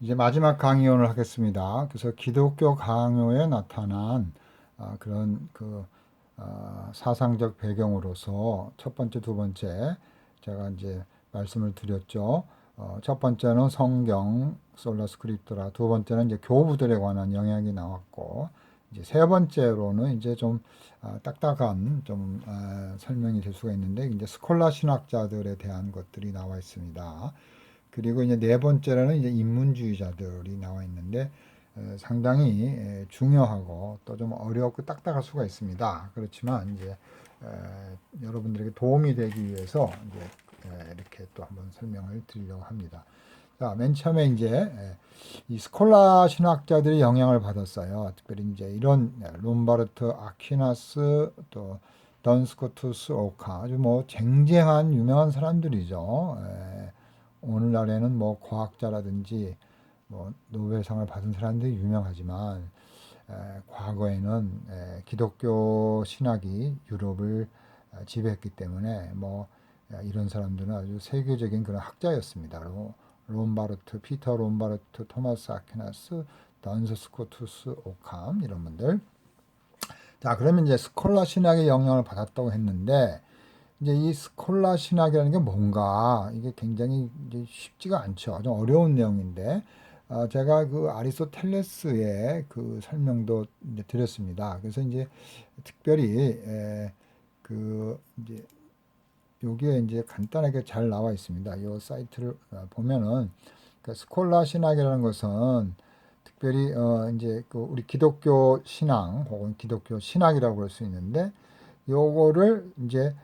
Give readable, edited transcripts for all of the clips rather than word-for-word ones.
이제 마지막 강의원을 하겠습니다. 그래서 기독교 강요에 나타난 그런 사상적 배경으로서 첫 번째, 두 번째 제가 이제 말씀을 드렸죠. 첫 번째는 성경 솔라 스크립트라, 두 번째는 이제 교부들에 관한 영향이 나왔고, 이제 세 번째로는 이제 좀 딱딱한 좀 설명이 될 수가 있는데, 이제 스콜라 신학자들에 대한 것들이 나와 있습니다. 그리고 이제 네 번째로는 이제 인문주의자들이 나와 있는데 상당히 중요하고 또 좀 어렵고 딱딱할 수가 있습니다. 그렇지만 이제 여러분들에게 도움이 되기 위해서 이제 이렇게 또 한번 설명을 드리려고 합니다. 자, 맨 처음에 이제 이 스콜라 신학자들이 영향을 받았어요. 특별히 이제 이런 롬바르트 아퀴나스 또 던스코투스 오카 아주 뭐 쟁쟁한 유명한 사람들이죠. 오늘날에는 뭐 과학자라든지 뭐 노벨상을 받은 사람들이 유명하지만 과거에는 기독교 신학이 유럽을 지배했기 때문에 뭐 이런 사람들은 아주 세계적인 그런 학자였습니다. 롬바르트, 피터 롬바르트, 토마스 아퀴나스, 던스 스코투스 오캄 이런 분들. 자, 그러면 이제 스콜라 신학의 영향을 받았다고 했는데 이제 이 스콜라 신학이라는 게 뭔가 이게 굉장히 이제 쉽지가 않죠. 좀 어려운 내용인데 제가 그 아리스토텔레스의 그 설명도 이제 드렸습니다. 그래서 이제 특별히 그 이제 여기에 이제 간단하게 잘 나와 있습니다. 이 사이트를 보면은 그 스콜라 신학이라는 것은 특별히 이제 그 우리 기독교 신앙 혹은 기독교 신학이라고 볼 수 있는데 요거를 이제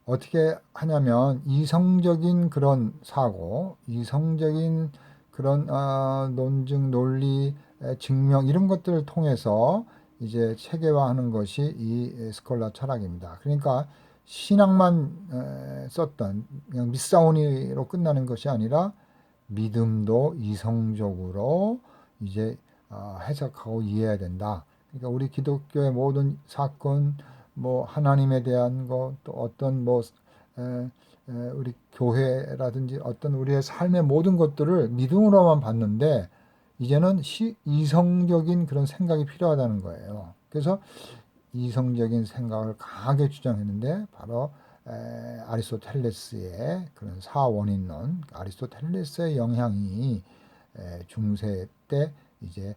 어떻게 하냐면 이성적인 그런 사고, 이성적인 그런 논증, 논리, 증명 이런 것들을 통해서 이제 체계화하는 것이 이 스콜라 철학입니다. 그러니까 신학만 썼던 그냥 미사오니로 끝나는 것이 아니라 믿음도 이성적으로 이제 해석하고 이해해야 된다. 그러니까 우리 기독교의 모든 사건, 뭐 하나님에 대한 것, 또 어떤 뭐 우리 교회라든지 어떤 우리의 삶의 모든 것들을 믿음으로만 봤는데 이제는 이성적인 그런 생각이 필요하다는 거예요. 그래서 이성적인 생각을 강하게 주장했는데 바로 아리스토텔레스의 그런 사원인론, 아리스토텔레스의 영향이 중세 때 이제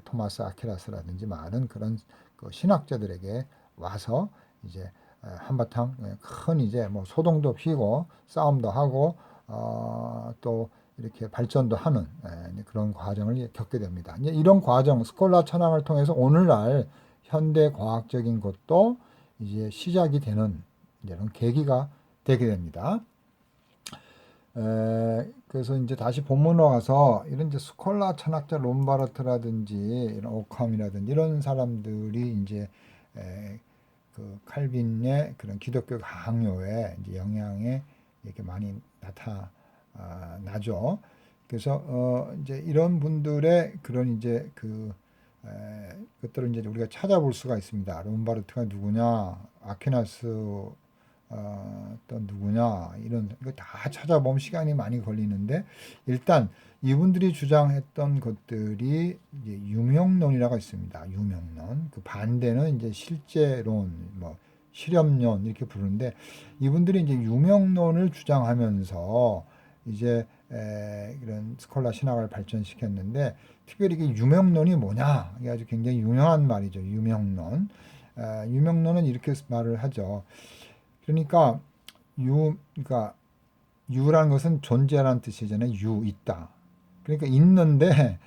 토마스 아퀴나스라든지 많은 그런 그 신학자들에게 와서 이제 한바탕 큰 이제 뭐 소동도 피고 싸움도 하고 또 이렇게 발전도 하는 그런 과정을 겪게 됩니다. 이제 이런 과정, 스콜라 천황을 통해서 오늘날 현대 과학적인 것도 이제 시작이 되는 이런 계기가 되게 됩니다. 그래서 이제 다시 본문으로 가서 이런 이제 스콜라 천학자 롬바르트라든지 이런 오캄이라든지 이런 사람들이 이제 그 칼빈의 그런 기독교 강요에 이제 영향에 이렇게 많이 나타나죠. 그래서 이제 이런 분들의 그런 이제 그것들을 이제 우리가 찾아볼 수가 있습니다. 롬바르트가 누구냐, 아퀴나스 또 누구냐 이런 이거 다 찾아보면 시간이 많이 걸리는데 일단 이분들이 주장했던 것들이 이제 유명론이라고 있습니다. 유명론. 그 반대는 이제 실제론, 뭐 실험론 이렇게 부르는데 이분들이 이제 유명론을 주장하면서 이제 이런 스콜라 신학을 발전시켰는데 특별히 이게 유명론이 뭐냐? 이게 아주 굉장히 유명한 말이죠. 유명론. 유명론은 이렇게 말을 하죠. 그러니까 그러니까 유라는 것은 존재라는 뜻이잖아요. 유 있다. 그러니까 있는데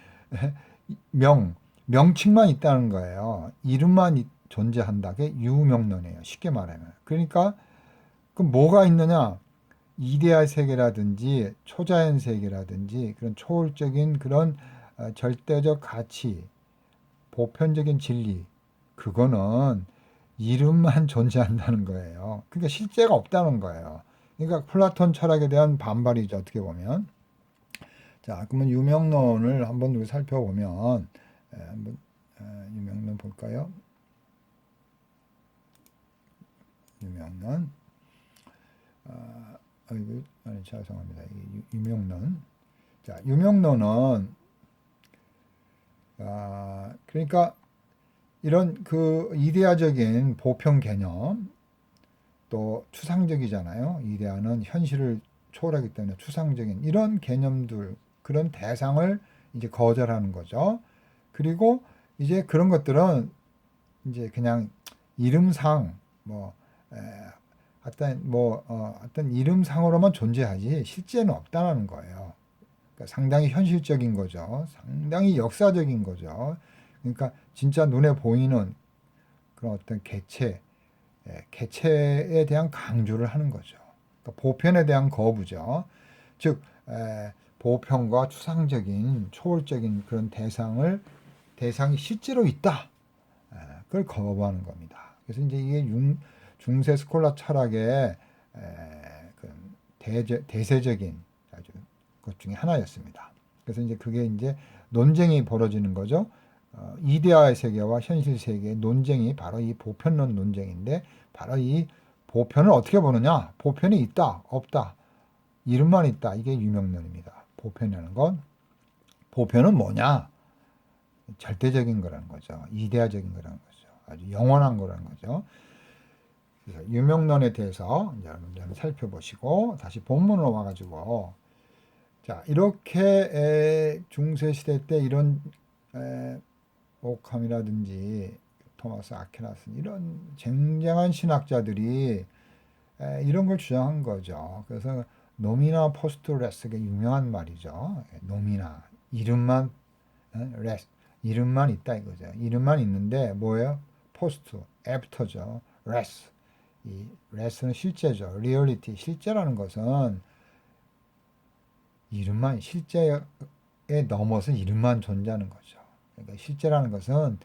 명칭만 있다는 거예요. 이름만 존재한다. 그게 유명론이에요. 쉽게 말하면. 그러니까 그 뭐가 있느냐? 이데아 세계라든지 초자연 세계라든지 그런 초월적인 그런 절대적 가치, 보편적인 진리 그거는 이름만 존재한다는 거예요. 그러니까 실제가 없다는 거예요. 그러니까 플라톤 철학에 대한 반발이죠. 어떻게 보면. 자, 그러면 유명론을 한번 우리 살펴보면 한번 유명론 볼까요? 유명론. 아이고, 아니, 죄송합니다. 유명론. 자, 유명론은 그러니까 이런 그 이데아적인 보편 개념 또 추상적이잖아요. 이데아는 현실을 초월하기 때문에 추상적인 이런 개념들 그런 대상을 이제 거절하는 거죠. 그리고 이제 그런 것들은 이제 그냥 이름상 뭐 어떤 이름상으로만 존재하지 실제는 없다는 거예요. 그러니까 상당히 현실적인 거죠. 상당히 역사적인 거죠. 그러니까 진짜 눈에 보이는 그런 어떤 개체에 대한 강조를 하는 거죠. 그러니까 보편에 대한 거부죠. 즉 보편과 추상적인 초월적인 그런 대상이 실제로 있다. 그걸 거부하는 겁니다. 그래서 이제 이게 중세 스콜라 철학의 대세적인 아주 것 중에 하나였습니다. 그래서 이제 그게 이제 논쟁이 벌어지는 거죠. 이데아의 세계와 현실 세계의 논쟁이 바로 이 보편론 논쟁인데 바로 이 보편을 어떻게 보느냐? 보편이 있다, 없다, 이름만 있다. 이게 유명론입니다. 보편이라는 건 보편은 뭐냐? 절대적인 거라는 거죠. 이데아적인 거라는 거죠. 아주 영원한 거라는 거죠. 그래서 유명론에 대해서 여러분들 살펴보시고 다시 본문으로 와가지고 자 이렇게 중세 시대 때 이런 오캄이라든지 토마스 아퀴나스 이런 쟁쟁한 신학자들이 이런 걸 주장한 거죠. 그래서 노미나 포스트 레스가 유명한 말이죠. 노미나 이름만 레스 이름만 있다 이거죠. 이름만 있는데 뭐예요? 포스트 애프터죠. 레스 이 레스는 실제죠. 리얼리티 실제라는 것은 이름만 실제에 넘어서 이름만 존재하는 거죠. 그러니까 실제라는 것은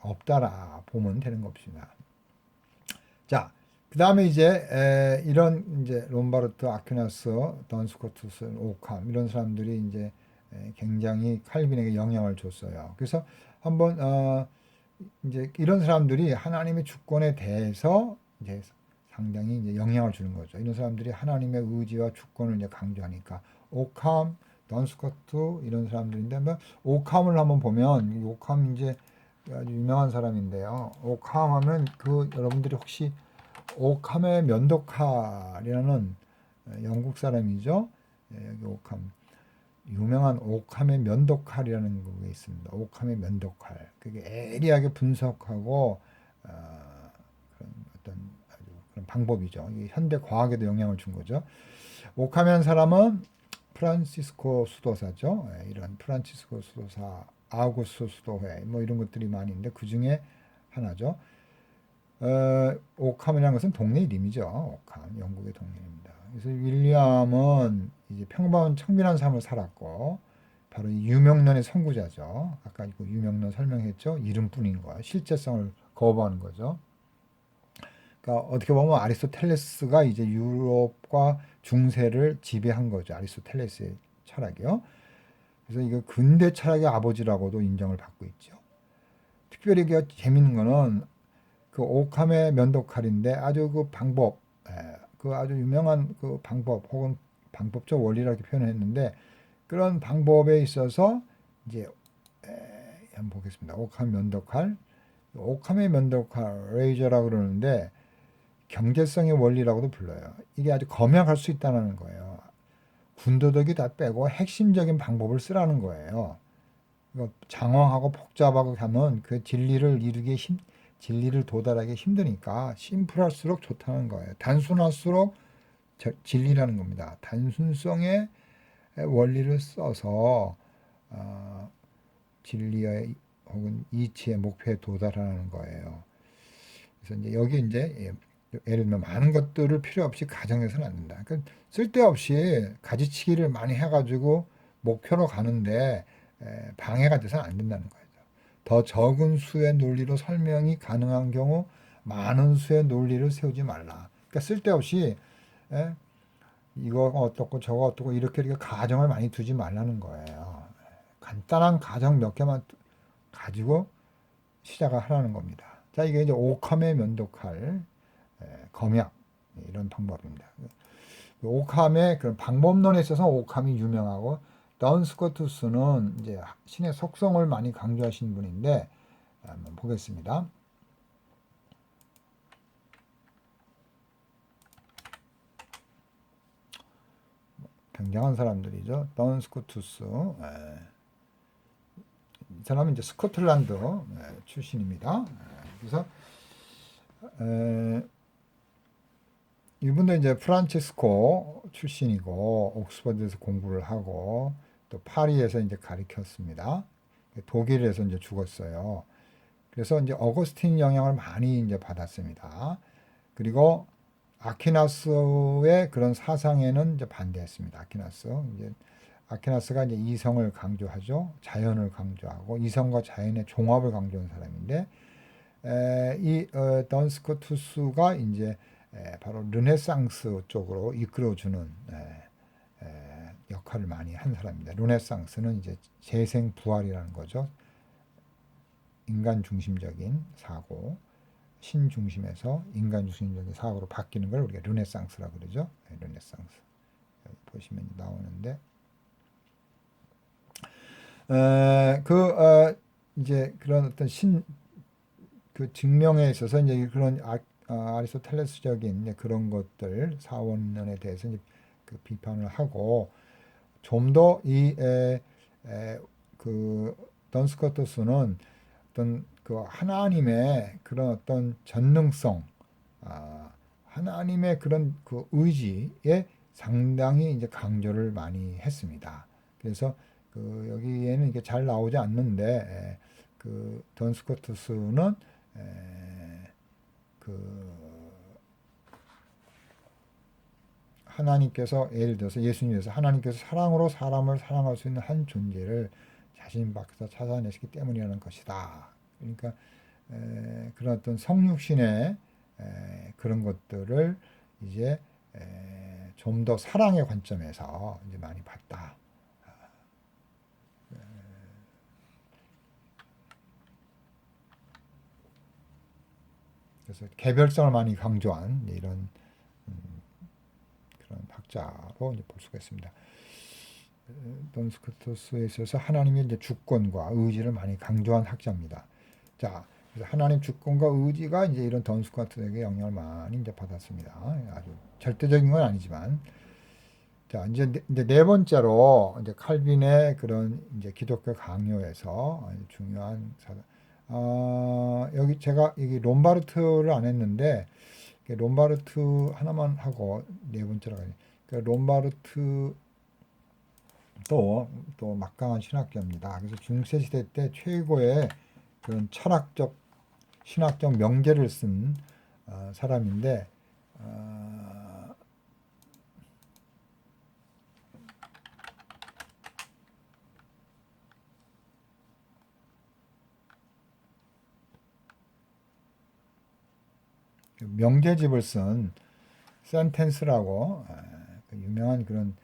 없다라 보면 되는 겁니다. 자, 그 다음에 이제 이런 이제 롬바르트, 아퀴나스, 던스코투스, 오캄 이런 사람들이 이제 굉장히 칼빈에게 영향을 줬어요. 그래서 한번 이제 이런 사람들이 하나님의 주권에 대해서 이제 상당히 이제 영향을 주는 거죠. 이런 사람들이 하나님의 의지와 주권을 이제 강조하니까 오캄, 던스코트 이런 사람들인데 오캄을 한번 보면 오캄 이제 아주 유명한 사람인데요. 오캄 하면 그 여러분들이 혹시 오캄의 면도칼이라는 영국 사람이죠. 여기 오캄 유명한 오캄의 면도칼이라는 게 있습니다. 오캄의 면도칼 그게 예리하게 분석하고 그런 어떤 아주 그런 방법이죠. 이게 현대 과학에도 영향을 준 거죠. 오캄이라는 사람은 프란시스코 수도사죠. 이런 프란시스코 수도사, 아우구스토 수도회 뭐 이런 것들이 많이 있는데 그 중에 하나죠. 오캄이라는 것은 동네 이름이죠. 오캄, 영국의 동네 이름입니다. 그래서 윌리엄은 이제 평범한 청빈한 삶을 살았고 바로 이 유명론의 선구자죠. 아까 그 유명론 설명했죠. 이름뿐인 거야. 실제성을 거부하는 거죠. 그러니까 어떻게 보면 아리스토텔레스가 이제 유럽과 중세를 지배한 거죠. 아리스토텔레스의 철학이요. 그래서 이거 근대 철학의 아버지라고도 인정을 받고 있죠. 특별히 재밌는 거는 그 오캄의 면도칼인데 아주 그 방법, 그 아주 유명한 그 방법 혹은 방법적 원리라고 표현했는데 그런 방법에 있어서 이제 한번 보겠습니다. 오캄 면도칼, 오캄의 면도칼 레이저라고 그러는데 경제성의 원리라고도 불러요. 이게 아주 검약할 수 있다는 거예요. 군더더기 다 빼고 핵심적인 방법을 쓰라는 거예요. 장황하고 복잡하고 하면 그 진리를 도달하기 힘드니까 심플할수록 좋다는 거예요. 단순할수록 진리라는 겁니다. 단순성의 원리를 써서 진리의 혹은 이치의 목표에 도달하는 거예요. 그래서 이제 여기 이제 예를 들면 많은 것들을 필요 없이 가정해서는 안 된다. 그러니까 쓸데없이 가지치기를 많이 해가지고 목표로 가는데 방해가 돼서는 안 된다는 거예요. 더 적은 수의 논리로 설명이 가능한 경우 많은 수의 논리를 세우지 말라. 그러니까 쓸데없이 이거가 어떻고 저거 어떻고 이렇게 가정을 많이 두지 말라는 거예요. 간단한 가정 몇 개만 가지고 시작을 하라는 겁니다. 자, 이게 이제 오캄의 면도칼, 검약 이런 방법입니다. 오캄의 그런 방법론에 있어서 오캄이 유명하고 던 스코투스는 이제 신의 속성을 많이 강조하신 분인데 한번 보겠습니다. 굉장한 사람들이죠. 던 스코투스. 이 사람은 이제 스코틀랜드 출신입니다. 그래서 이분도 이제 프란치스코 출신이고 옥스퍼드에서 공부를 하고 또 파리에서 이제 가르쳤습니다. 독일에서 이제 죽었어요. 그래서 이제 어거스틴 영향을 많이 이제 받았습니다. 그리고 아퀴나스의 그런 사상에는 이제 반대했습니다. 아퀴나스가 이제 이성을 강조하죠. 자연을 강조하고 이성과 자연의 종합을 강조한 사람인데 던 스코투스가 이제 바로 르네상스 쪽으로 이끌어주는 역할을 많이 한 사람입니다. 르네상스는 이제 재생 부활이라는 거죠. 인간 중심적인 사고, 신 중심에서 인간 중심적인 사고로 바뀌는 걸 우리가 르네상스라고 그러죠. 르네상스. 여기 보시면 나오는데 이제 그런 어떤 그 증명에 있어서 이제 그런 아리스토텔레스적인 그런 것들 사원론에 대해서 이제 그 비판을 하고 좀 더 던 스코투스는 어떤 그 하나님의 그런 어떤 전능성, 하나님의 그런 그 의지에 상당히 이제 강조를 많이 했습니다. 그래서 그 여기에는 이게 잘 나오지 않는데 그 던 스코투스는 그 하나님께서 예를 들어서 예수님께서 하나님께서 사랑으로 사람을 사랑할 수 있는 한 존재를 자신 밖에서 찾아내시기 때문이라는 것이다. 그러니까 그런 어떤 성육신의 그런 것들을 이제 좀 더 사랑의 관점에서 이제 많이 봤다. 그래서 개별성을 많이 강조한 이런 그런 학자로 이제 볼 수가 있습니다. 돈 스코투스에 있어서 하나님의 이제 주권과 의지를 많이 강조한 학자입니다. 자, 그래서 하나님 주권과 의지가 이제 이런 돈 스코투스에게 영향을 많이 이제 받았습니다. 아주 절대적인 건 아니지만, 자, 이제 네 번째로 이제 칼빈의 그런 이제 기독교 강요에서 중요한 사람. 여기 제가 여기 롬바르트를 안 했는데 롬바르트 하나만 하고 네 번째로 가요. 그러니까 롬바르트 또 막강한 신학자입니다. 그래서 중세 시대 때 최고의 그런 철학적 신학적 명제를 쓴 사람인데 명제집을 쓴 센텐스라고 유명한 그런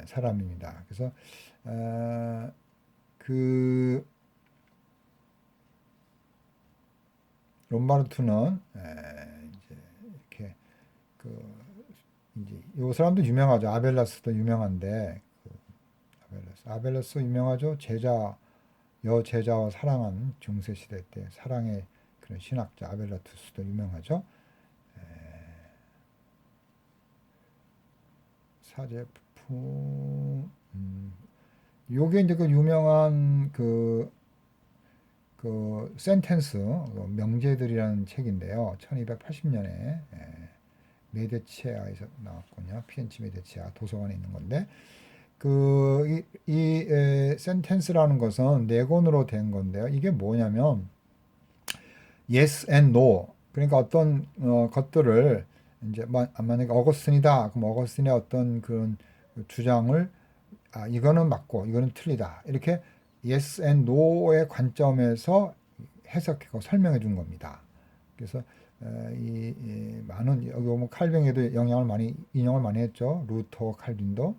사람입니다. 그래서 그 롬바르트는 이제 이렇게 그 이제 요 사람도 유명하죠. 아벨라스도 유명한데 아벨라스 유명하죠. 여제자와 사랑한 중세 시대 때 사랑의 그런 신학자 아벨라투스도 유명하죠. 사제품 요게 이제 그 유명한 그 센텐스 명제들이라는 책인데요. 1280년에 메데치아에서 나왔군요. 피렌치 메데치아 도서관에 있는 건데 이 센텐스라는 것은 네 권으로 된 건데요. 이게 뭐냐면 yes and no. 그러니까 어떤 것들을 이제 만약에 어거스틴이다. 그럼 어거스틴의 어떤 그런 주장을 이거는 맞고 이거는 틀리다. 이렇게 yes and no의 관점에서 해석하고 설명해 준 겁니다. 그래서 많은 여기 보면 칼뱅에도 인용을 많이 했죠. 루터 칼빈도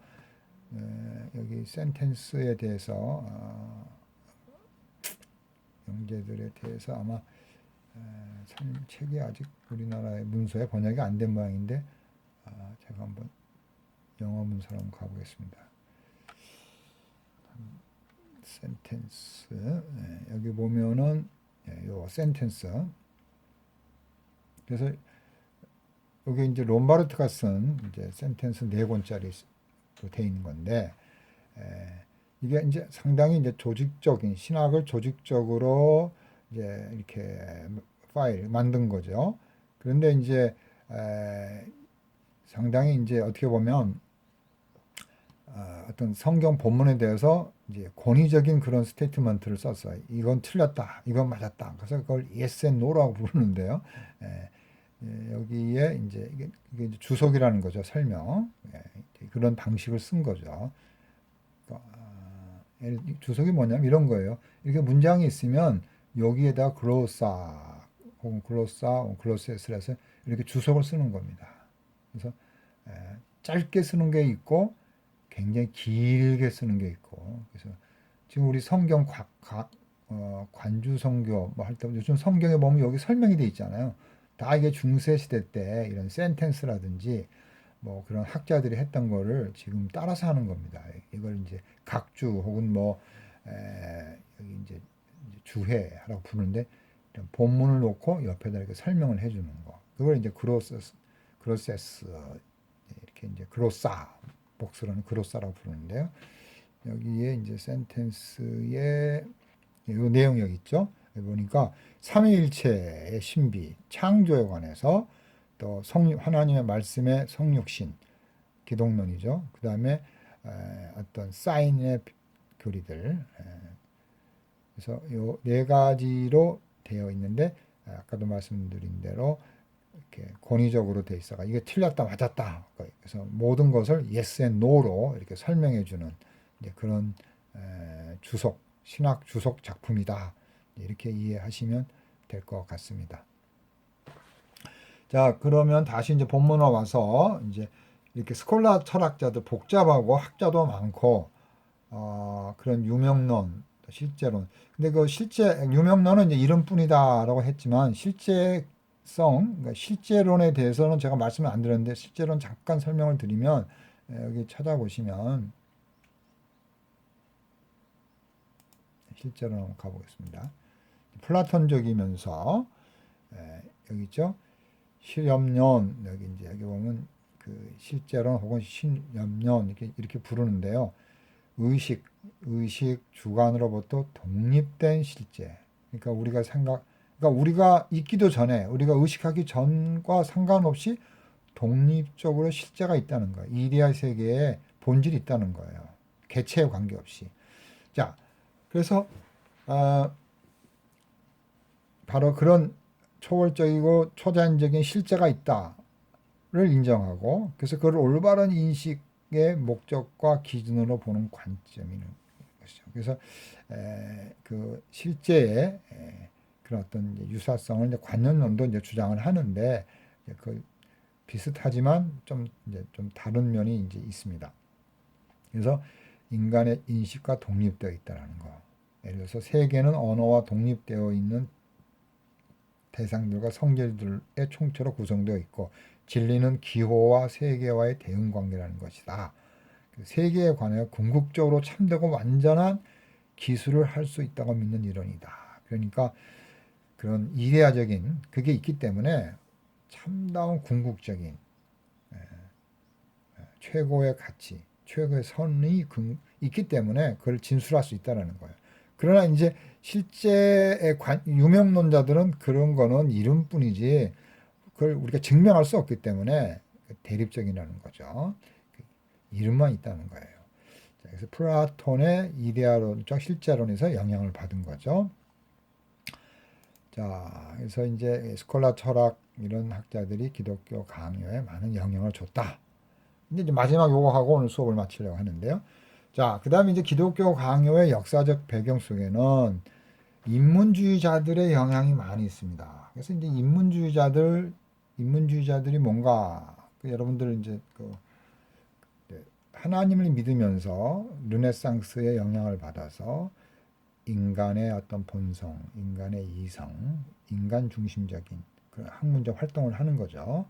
여기 센텐스에 대해서 영재들에 대해서 아마 책이 아직 우리나라의 문서에 번역이 안 된 모양인데 제가 한번 영어 문서로 한번 가보겠습니다. 센텐스. 여기 보면은 요 센텐스. 그래서 여기 이제 롬바르트가 쓴 이제 센텐스 4권짜리 돼 있는 건데, 이게 이제 상당히 이제 조직적인 신학을 조직적으로 이제 이렇게 파일 만든 거죠. 그런데 이제 상당히 이제 어떻게 보면 어떤 성경 본문에 대해서 이제 권위적인 그런 스테이트먼트를 썼어요. 이건 틀렸다, 이건 맞았다. 그래서 그걸 yes and no라고 부르는데요. 여기에 이제 이게 이제 주석이라는 거죠. 설명. 그런 방식을 쓴 거죠. 주석이 뭐냐면 이런 거예요. 이렇게 문장이 있으면 여기에다 글로사 혹은 글로세스를 해서 이렇게 주석을 쓰는 겁니다. 그래서 짧게 쓰는 게 있고 굉장히 길게 쓰는 게 있고, 그래서 지금 우리 성경 관주 성교 뭐 할 때 요즘 성경에 보면 여기 설명이 돼 있잖아요. 다 이게 중세 시대 때 이런 센텐스라든지 뭐 그런 학자들이 했던 거를 지금 따라서 하는 겁니다. 이걸 이제 각주 혹은 뭐 여기 이제 주해라고 부르는데, 본문을 놓고 옆에다 이렇게 설명을 해주는 거. 그걸 이제 그로세스 이렇게 이제 그로사 복수라는 그로사라고 부르는데요. 여기에 이제 센텐스의 이 내용 여기 있죠. 여기 보니까 삼위일체의 신비, 창조에 관해서 또 하나님의 말씀의 성육신, 기독론이죠. 그 다음에 어떤 사인의 교리들. 그래서 요 네 가지로 되어 있는데, 아까도 말씀드린 대로 이렇게 권위적으로 돼 있어가 이게 틀렸다 맞았다. 그래서 모든 것을 yes and no로 이렇게 설명해 주는 그런 신학 주석 작품이다. 이렇게 이해하시면 될 것 같습니다. 자, 그러면 다시 이제 본문으로 와서 이제 이렇게 스콜라 철학자들 복잡하고 학자도 많고 그런 유명론, 실제론. 근데 그 실제 유명론은 이제 이름뿐이다라고 했지만 그러니까 실제론에 대해서는 제가 말씀을 안 드렸는데, 실제론 잠깐 설명을 드리면 여기 찾아보시면 실제론 한번 가보겠습니다. 플라톤적이면서 여기 있죠. 실염론, 여기 보면 그 실제론 혹은 신염론 이렇게 부르는데요. 의식 주관으로부터 독립된 실제. 그러니까 우리가 있기도 전에, 우리가 의식하기 전과 상관없이 독립적으로 실제가 있다는 거예요. 이데아 세계에 본질이 있다는 거예요. 개체에 관계없이. 자, 그래서 바로 그런 초월적이고 초자연적인 실제가 있다를 인정하고, 그래서 그걸 올바른 인식의 목적과 기준으로 보는 관점이 있는 것이죠. 그래서 그 실제의 그런 어떤 유사성을 이제 관념론도 이제 주장을 하는데, 그 비슷하지만 좀 다른 면이 이제 있습니다. 그래서 인간의 인식과 독립되어 있다는 거. 예를 들어서 세계는 언어와 독립되어 있는 대상들과 성질들의 총체로 구성되어 있고, 진리는 기호와 세계와의 대응 관계라는 것이다. 세계에 관하여 궁극적으로 참되고 완전한 기술을 할 수 있다고 믿는 이론이다. 그러니까 그런 이데아적인 그게 있기 때문에 참다운 궁극적인 최고의 가치, 최고의 선이 있기 때문에 그걸 진술할 수 있다는 거예요. 그러나 이제 실제의 유명론자들은 그런 거는 이름뿐이지 그걸 우리가 증명할 수 없기 때문에 대립적이라는 거죠. 이름만 있다는 거예요. 그래서 플라톤의 이데아론적 실제론에서 영향을 받은 거죠. 자, 그래서 이제 스콜라 철학 이런 학자들이 기독교 강요에 많은 영향을 줬다. 이제 마지막 요거 하고 오늘 수업을 마치려고 하는데요. 자, 그 다음에 이제 기독교 강요의 역사적 배경 속에는 인문주의자들의 영향이 많이 있습니다. 그래서 이제 인문주의자들이 뭔가, 여러분들 이제 하나님을 믿으면서 르네상스의 영향을 받아서 인간의 어떤 본성, 인간의 이성, 인간 중심적인 그런 학문적 활동을 하는 거죠.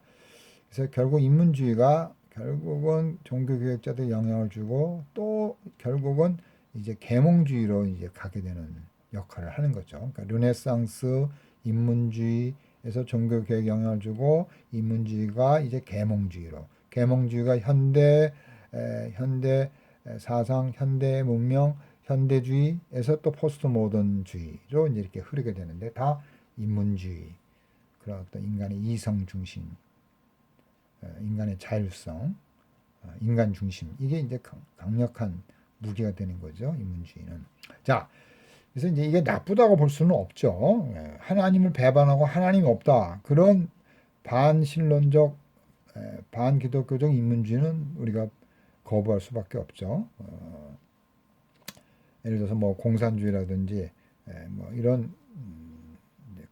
그래서 결국 인문주의가 결국은 종교개혁자들 영향을 주고 또 결국은 이제 계몽주의로 이제 가게 되는 역할을 하는 거죠. 그러니까 르네상스 인문주의에서 종교개혁 영향을 주고 인문주의가 이제 계몽주의가 현대 사상, 현대 문명, 현대주의에서 또 포스트 모던주의로 이제 이렇게 흐르게 되는데 다 인문주의, 그런 어떤 인간의 이성 중심, 인간의 자율성, 인간 중심, 이게 이제 강력한 무기가 되는 거죠, 인문주의는. 자, 그래서 이제 이게 나쁘다고 볼 수는 없죠. 하나님을 배반하고 하나님이 없다, 그런 반신론적, 반기독교적 인문주의는 우리가 거부할 수밖에 없죠. 예를 들어서 뭐 공산주의라든지 뭐 이런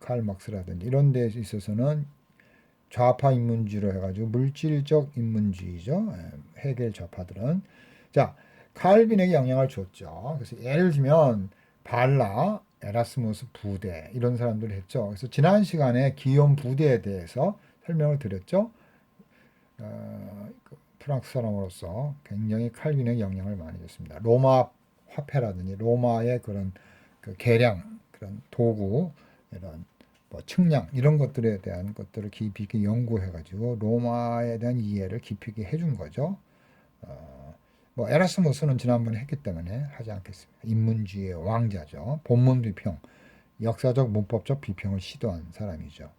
칼 막스라든지 이런 데 있어서는 좌파 인문주의로 해가지고 물질적 인문주의죠. 해겔 좌파들은. 자, 칼빈에게 영향을 줬죠. 그래서 예를 들면 발라, 에라스무스 부대 이런 사람들 했죠. 그래서 지난 시간에 기욤 부대에 대해서 설명을 드렸죠. 프랑스 사람으로서 굉장히 칼빈에게 영향을 많이 줬습니다. 로마 화폐라든지 로마의 그런 그 계량, 그런 도구, 이런 뭐 측량 이런 것들에 대한 것들을 깊이 있게 연구해가지고 로마에 대한 이해를 깊이 있게 해준 거죠. 뭐 에라스무스는 지난번에 했기 때문에 하지 않겠습니다. 인문주의의 왕자죠. 본문 비평, 역사적 문법적 비평을 시도한 사람이죠.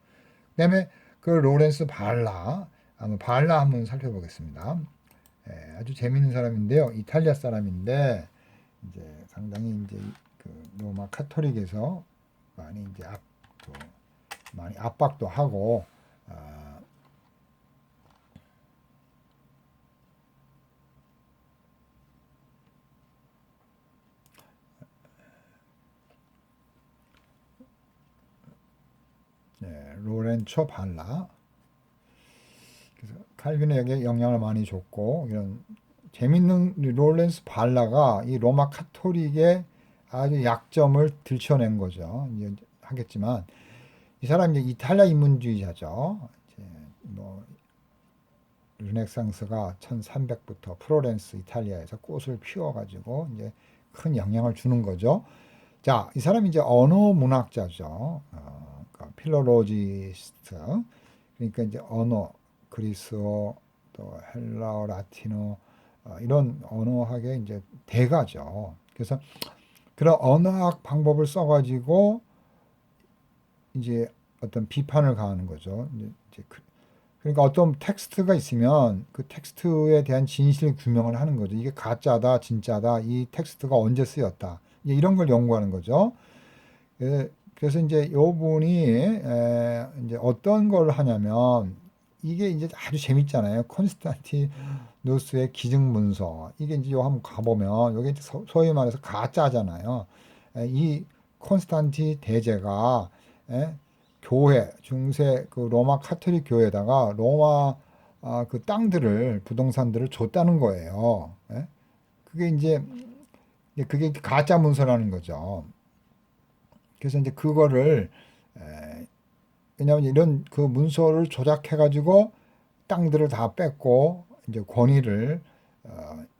그다음에 그 로렌스 발라, 한번 살펴보겠습니다. 아주 재밌는 사람인데요. 이탈리아 사람인데 이제 상당히 이제 그 로마 카톨릭에서 많이 이제 많이 압박도 하고 로렌초 발라, 그래서 칼빈에게 영향을 많이 줬고 이런 재밌는 로렌스 발라가 이 로마 카톨릭의 아주 약점을 들춰낸 거죠. 이제 하겠지만 이 사람이 이제 이탈리아 인문주의자죠. 이제 뭐 르네상스가 1300부터 플로렌스 이탈리아에서 꽃을 피워가지고 이제 큰 영향을 주는 거죠. 자, 이 사람이 이제 언어 문학자죠. 그러니까 필로로지스트. 그러니까 이제 언어, 그리스어, 또 헬라어, 라틴어 이런 언어학의 이제 대가죠. 그래서 그런 언어학 방법을 써가지고 이제 어떤 비판을 가하는 거죠. 이제 그러니까 어떤 텍스트가 있으면 그 텍스트에 대한 진실 규명을 하는 거죠. 이게 가짜다, 진짜다, 이 텍스트가 언제 쓰였다, 이제 이런 걸 연구하는 거죠. 그래서 이제 요 분이 이제 어떤 걸 하냐면 이게 이제 아주 재밌잖아요. 콘스탄티누스의 기증문서. 이게 이제 요 한번 가보면 요게 소위 말해서 가짜잖아요. 이 콘스탄티 대제가 교회, 중세 그 로마 카톨릭 교회에다가 로마 그 땅들을, 부동산들을 줬다는 거예요. 그게 이제 그게 가짜 문서라는 거죠. 그래서 이제 그거를 왜냐하면 이런 그 문서를 조작해가지고 땅들을 다 뺏고 이제 권위를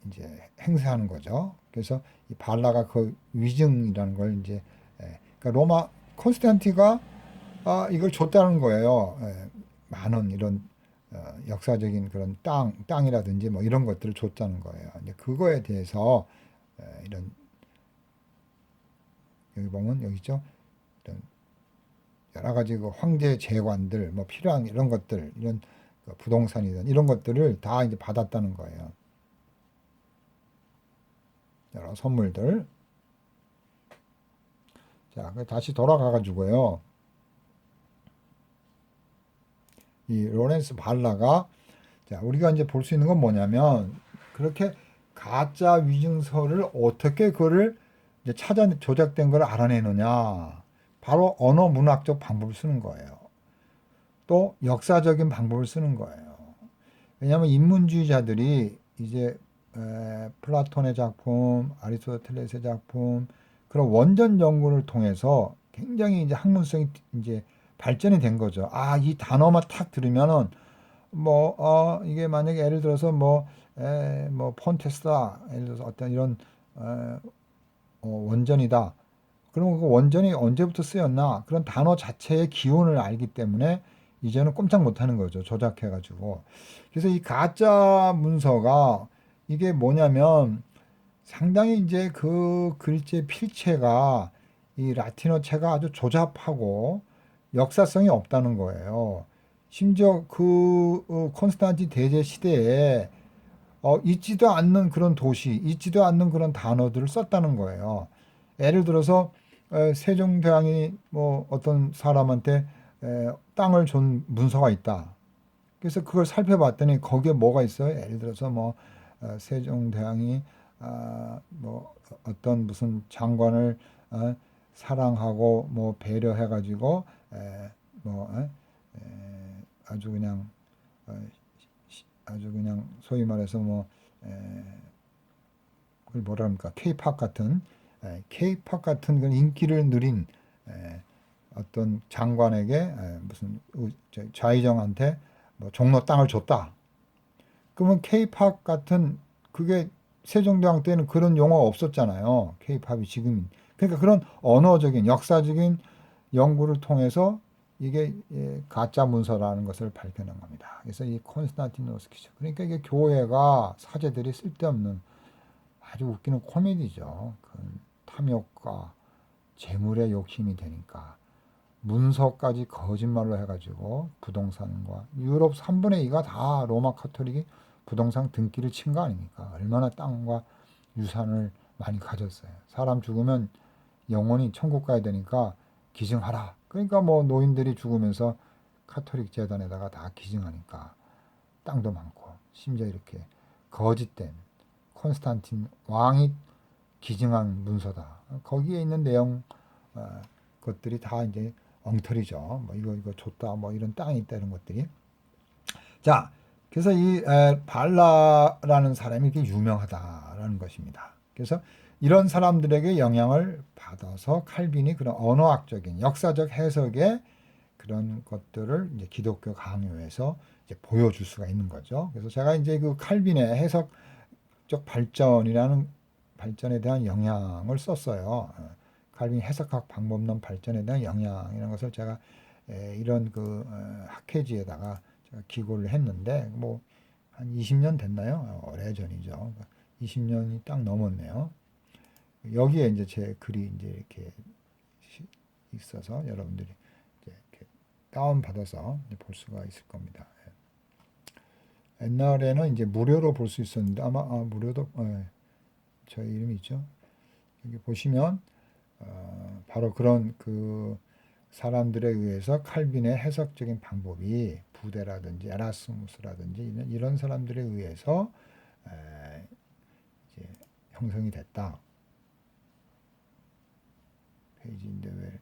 이제 행사하는 거죠. 그래서 이 발라가 그 위증이라는 걸 이제 그러니까 로마 콘스탄티가 이걸 줬다는 거예요. 많은 이런 역사적인 그런 땅이라든지 뭐 이런 것들을 줬다는 거예요. 이제 그거에 대해서 이런 여기 보면 여기 있죠. 이런 여러 가지 그 황제 재관들 뭐 필요한 이런 것들, 이런 그 부동산이든 이런 것들을 다 이제 받았다는 거예요. 여러 선물들. 자, 다시 돌아가 가지고요. 이 로렌스 발라가, 자, 우리가 이제 볼 수 있는 건 뭐냐면 그렇게 가짜 위증서를 어떻게 그거를 이제 조작된 걸 알아내느냐. 바로 언어 문학적 방법을 쓰는 거예요. 또 역사적인 방법을 쓰는 거예요. 왜냐하면 인문주의자들이 이제 플라톤의 작품, 아리스토텔레스의 작품, 그런 원전 연구를 통해서 굉장히 이제 학문성이 이제 발전이 된 거죠. 이 단어만 탁 들으면은 이게 만약에 예를 들어서 뭐 폰테스다, 예를 들어서 어떤 이런 원전이다. 그러면 그 원전이 언제부터 쓰였나? 그런 단어 자체의 기원을 알기 때문에 이제는 꼼짝 못하는 거죠. 조작해가지고. 그래서 이 가짜 문서가 이게 뭐냐면 상당히 이제 그 글자의 필체가 이 라틴어체가 아주 조잡하고 역사성이 없다는 거예요. 심지어 그 콘스탄틴 대제 시대에 있지도 않는 그런 도시, 있지도 않는 그런 단어들을 썼다는 거예요. 예를 들어서 세종대왕이 뭐 어떤 사람한테 땅을 준 문서가 있다. 그래서 그걸 살펴봤더니 거기에 뭐가 있어요? 예를 들어서 뭐 세종대왕이 뭐 어떤 무슨 장관을 사랑하고 뭐 배려해가지고 뭐 아주 그냥 어, 아주 그냥 소위 말해서 뭐 그걸 뭐라 합니까? K-팝 같은 K-팝 같은 그런 인기를 누린 어떤 장관에게 무슨 좌의정한테 뭐 종로 땅을 줬다. 그러면 K-팝 같은 그게 세종대왕 때는 그런 용어가 없었잖아요. K-팝이 지금 그러니까 그런 언어적인 역사적인 연구를 통해서 이게 가짜 문서라는 것을 밝혀낸 겁니다. 그래서 이 콘스탄티노스키죠. 그러니까 이게 교회가 사제들이 쓸데없는 아주 웃기는 코미디죠. 그 탐욕과 재물의 욕심이 되니까 문서까지 거짓말로 해가지고 부동산과 유럽 3분의 2가 다 로마 카톨릭이 부동산 등기를 친 거 아닙니까? 얼마나 땅과 유산을 많이 가졌어요. 사람 죽으면 영혼이 천국 가야 되니까 기증하라. 그러니까 뭐 노인들이 죽으면서 카톨릭 재단에다가 다 기증하니까 땅도 많고 심지어 이렇게 거짓된 콘스탄틴 왕이 기증한 문서다. 거기에 있는 내용 것들이 다 이제 엉터리죠. 뭐 이거 줬다. 뭐 이런 땅이 있다 이런 것들이. 자, 그래서 이 발라라는 사람이 이렇게 유명하다라는 것입니다. 그래서 이런 사람들에게 영향을 받아서 칼빈이 그런 언어학적인 역사적 해석의 그런 것들을 이제 기독교 강요에서 이제 보여줄 수가 있는 거죠. 그래서 제가 이제 그 칼빈의 해석적 발전에 대한 영향을 썼어요. 칼빈 해석학 방법론 발전에 대한 영향이라는 것을 제가 이런 그 학회지에다가 제가 기고를 했는데 뭐 한 20년 됐나요? 오래전이죠. 20년이 딱 넘었네요. 여기에 이제 제 글이 이제 이렇게 있어서 여러분들이 이제 이렇게 다운 받아서 볼 수가 있을 겁니다. 옛날에는 이제 무료로 볼 수 있었는데 아마 무료도 저희 이름이 있죠. 여기 보시면 바로 그런 그 사람들에 의해서 칼빈의 해석적인 방법이 부대라든지 에라스무스라든지 이런 사람들에 의해서 이제 형성이 됐다. 페이지인데 왜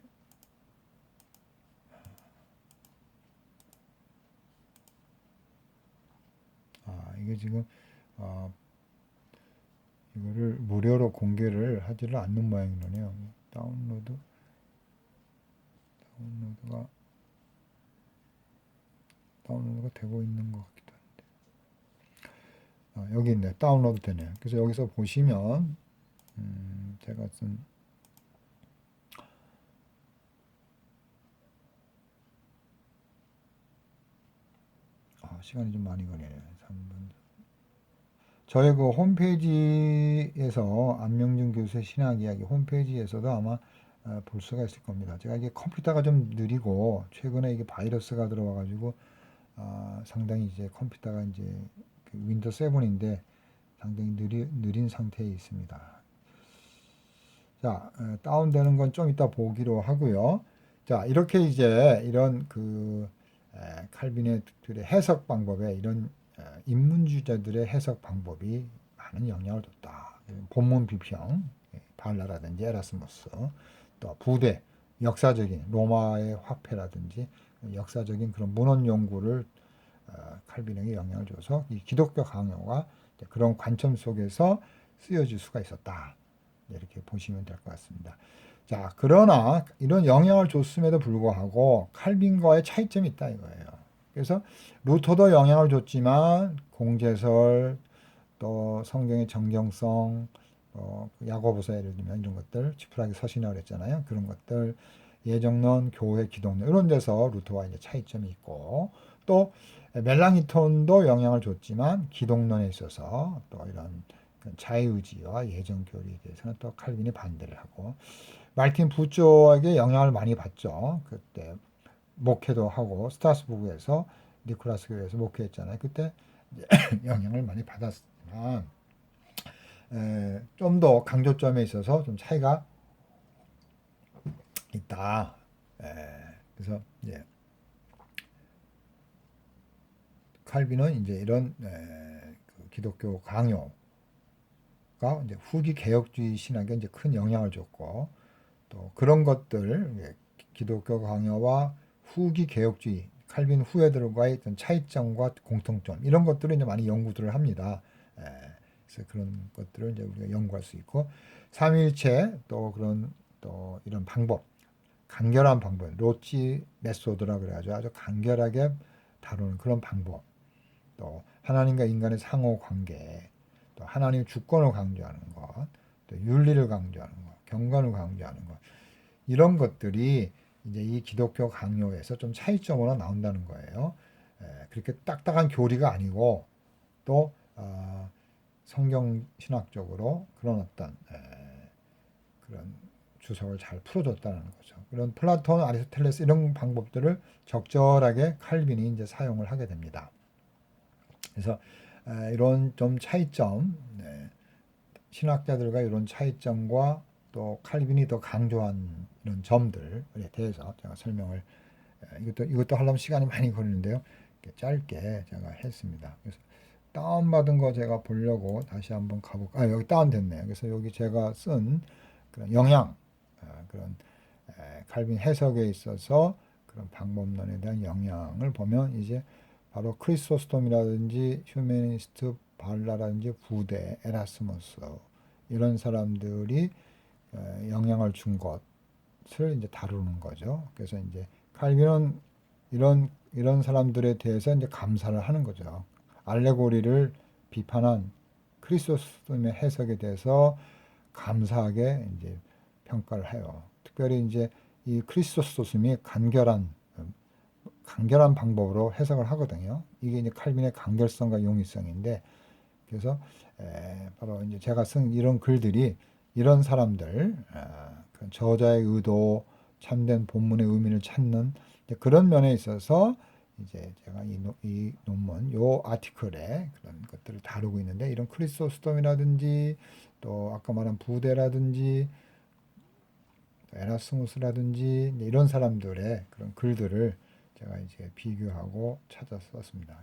이게 지금 이거를 무료로 공개를 하지를 않는 모양이네요. 다운로드가 되고 있는 것 같기도 한데. 여기 있네. 다운로드 되네요. 그래서 여기서 보시면 제가 쓴 시간이 좀 많이 걸리네요. 3분. 저희 그 홈페이지에서 안명준 교수의 신학 이야기 홈페이지에서도 아마 볼 수가 있을 겁니다. 제가 이게 컴퓨터가 좀 느리고 최근에 이게 바이러스가 들어와가지고 상당히 이제 컴퓨터가 이제 그 윈도우 7인데 상당히 느린 상태에 있습니다. 자, 다운되는 건 좀 이따 보기로 하고요. 자, 이렇게 이제 이런 그 칼빈의 해석 방법에 이런 인문주의자들의 해석 방법이 많은 영향을 줬다. 본문 비평, 발라라든지 에라스무스, 또 부대, 역사적인 로마의 화폐라든지 역사적인 그런 문헌 연구를 칼빈에게 영향을 줘서 이 기독교 강요가 그런 관점 속에서 쓰여질 수가 있었다. 이렇게 보시면 될 것 같습니다. 자, 그러나 이런 영향을 줬음에도 불구하고 칼빈과의 차이점이 있다 이거예요. 그래서 루터도 영향을 줬지만 공제설 또 성경의 정경성 야고보서 예를 들면 이런 것들 지푸라기 서신이라고 그랬잖아요. 그런 것들 예정론, 교회, 기독론 이런 데서 루터와 이제 차이점이 있고 또 멜랑이톤도 영향을 줬지만 기독론에 있어서 또 이런 자유의지와 예정 교리에 대해서는 또 칼빈이 반대를 하고 말틴 부조에게 영향을 많이 받죠. 그때 목회도 하고 스트라스부르에서 니콜라스 교회에서 목회했잖아요. 그때 영향을 많이 받았지만 좀 더 강조점에 있어서 좀 차이가 있다. 그래서 이제 칼빈은 이제 이런 그 기독교 강요가 이제 후기 개혁주의 신학에 이제 큰 영향을 줬고 또 그런 것들 기독교 강요와 후기 개혁주의 칼빈 후예들과의 어떤 차이점과 공통점 이런 것들을 이제 많이 연구들을 합니다. 그래서 그런 것들을 이제 우리가 연구할 수 있고 삼위일체 또 그런 또 이런 방법 간결한 방법 로치 메소드라 그래가지고 아주 간결하게 다루는 그런 방법 또 하나님과 인간의 상호 관계 또 하나님의 주권을 강조하는 것 또 윤리를 강조하는 것 경건을 강조하는 것 이런 것들이 이제 이 기독교 강요에서 좀 차이점으로 나온다는 거예요. 그렇게 딱딱한 교리가 아니고 또 성경 신학적으로 그런 어떤 그런 주석을 잘 풀어줬다는 거죠. 그런 플라톤, 아리스토텔레스 이런 방법들을 적절하게 칼빈이 이제 사용을 하게 됩니다. 그래서 이런 좀 차이점, 신학자들과 이런 차이점과 또 칼빈이 더 강조한 이런 점들에 대해서 제가 설명을 이것도 하려면 시간이 많이 걸리는데요. 짧게 제가 했습니다. 그래서 다운받은 거 제가 보려고 다시 한번 가볼까? 여기 다운됐네요. 그래서 여기 제가 쓴 그런 영향, 그런 칼빈 해석에 있어서 그런 방법론에 대한 영향을 보면 이제 바로 크리소스톰이라든지 휴메니스트 발라라든지 부대, 에라스무스 이런 사람들이 영향을 준 것을 이제 다루는 거죠. 그래서 이제 칼빈은 이런 사람들에 대해서 이제 감사를 하는 거죠. 알레고리를 비판한 크리소스톰의 해석에 대해서 감사하게 이제 평가를 해요. 특별히 이제 이 크리소스톰이 간결한 방법으로 해석을 하거든요. 이게 이제 칼빈의 간결성과 용이성인데, 그래서 바로 이제 제가 쓴 이런 글들이 이런 사람들, 저자의 의도, 참된 본문의 의미를 찾는 그런 면에 있어서 이제 제가 이 논문, 요 아티클에 그런 것들을 다루고 있는데 이런 크리소스톰이라든지 또 아까 말한 부대라든지 에라스무스라든지 이런 사람들의 그런 글들을 제가 이제 비교하고 찾아 썼습니다.